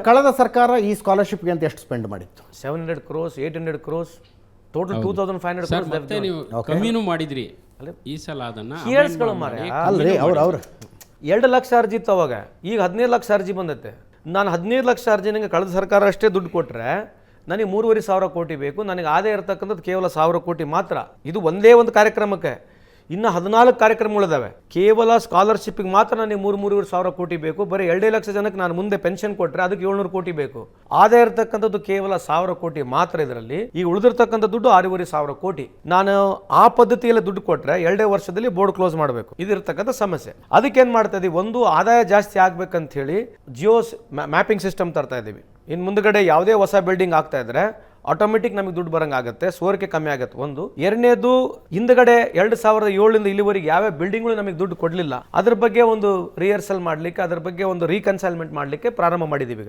ಕಳೆದ ಸರ್ಕಾರ ಈ ಸ್ಕಾಲರ್ಶಿಪ್ಗೆ ಅಂತ ಎಷ್ಟು ಸ್ಪೆಂಡ್ ಮಾಡಿತ್ತು? 700 crores 800 crores total 2500 sir crores. ಮತ್ತೆ ನೀವು ಕಮ್ಮಿನೂ ಮಾಡಿದ್ರಿ ಈ ಸಲ ಅದನ್ನ ಕೇಳಿಸ್ಕೊಳ್ಳೋ ಮಾರ, ಅಲ್ರಿ ಅವ್ರು 2 ಲಕ್ಷ ಅರ್ಜಿ ಇತ್ತು ಅವಾಗ, ಈಗ 15 ಲಕ್ಷ ಅರ್ಜಿ ಬಂದೈತೆ. ನಾನು 15 ಲಕ್ಷ ಅರ್ಜಿ ನನಗೆ ಕಳೆದ ಸರ್ಕಾರ ಅಷ್ಟೇ ದುಡ್ಡು ಕೊಟ್ಟರೆ ನನಗೆ 3,500 ಕೋಟಿ ಬೇಕು, ನನಗೆ ಆದಾಯ ಇರತಕ್ಕಂಥದ್ದು ಕೇವಲ 1,000 ಕೋಟಿ ಮಾತ್ರ. ಇದು ಒಂದೇ ಒಂದು ಕಾರ್ಯಕ್ರಮಕ್ಕೆ. ಇನ್ನು 14 ಕಾರ್ಯಕ್ರಮಗಳಿದಾವೆ. ಕೇವಲ ಸ್ಕಾಲರ್ಶಿಪ್ಗೆ ಮಾತ್ರ ನನಗೆ 3,500 ಕೋಟಿ ಬೇಕು. ಬರೀ 2 ಲಕ್ಷ ಜನಕ್ಕೆ ನಾನು ಮುಂದೆ ಪೆನ್ಷನ್ ಕೊಟ್ಟರೆ ಅದಕ್ಕೆ 700 ಕೋಟಿ ಬೇಕು. ಆದಾಯ ಇರತಕ್ಕಂಥದ್ದು ಕೇವಲ 1,000 ಕೋಟಿ ಮಾತ್ರ. ಇದರಲ್ಲಿ ಈಗ ಉಳಿದಿರ್ತಕ್ಕಂಥ ದುಡ್ಡು 6,500 ಕೋಟಿ. ನಾನು ಆ ಪದ್ಧತಿಯಲ್ಲಿ ದುಡ್ಡು ಕೊಟ್ಟರೆ 2 ವರ್ಷದಲ್ಲಿ ಬೋರ್ಡ್ ಕ್ಲೋಸ್ ಮಾಡಬೇಕು. ಇದಿರ್ತಕ್ಕಂಥ ಸಮಸ್ಯೆ. ಅದಕ್ಕೇನು ಮಾಡ್ತಾ ಇದೀವಿ, ಒಂದು ಆದಾಯ ಜಾಸ್ತಿ ಆಗ್ಬೇಕಂತ ಹೇಳಿ ಜಿಯೋ ಮ್ಯಾಪಿಂಗ್ ಸಿಸ್ಟಮ್ ತರ್ತಾ ಇದ್ದೀವಿ. ಇನ್ನು ಮುಂದ್ಗಡೆ ಯಾವುದೇ ಹೊಸ ಬಿಲ್ಡಿಂಗ್ ಆಗ್ತಾ ಇದ್ರೆ ಆಟೋಮೆಟಿಕ್ ನಮಗೆ ದುಡ್ಡು ಬರಂಗಾಗುತ್ತೆ, ಸೋರಿಕೆ ಕಮ್ಮಿ ಆಗುತ್ತೆ. ಒಂದು. ಎರಡನೇದು, ಹಿಂದ್ಗಡೆ 2007 ಇಲ್ಲಿವರೆಗೆ ಯಾವ್ಯಾವ ಬಿಲ್ಡಿಂಗ್ಗಳು ನಮಗೆ ದುಡ್ಡು ಕೊಡಲಿಲ್ಲ, ಅದ್ರ ಬಗ್ಗೆ ಒಂದು ರಿಹರ್ಸಲ್ ಮಾಡಲಿಕ್ಕೆ, ಅದ್ರ ಬಗ್ಗೆ ಒಂದು ರೀಕನ್ಸೈಲ್ಮೆಂಟ್ ಮಾಡಲಿಕ್ಕೆ ಪ್ರಾರಂಭ ಮಾಡಿದ್ದೀವಿ.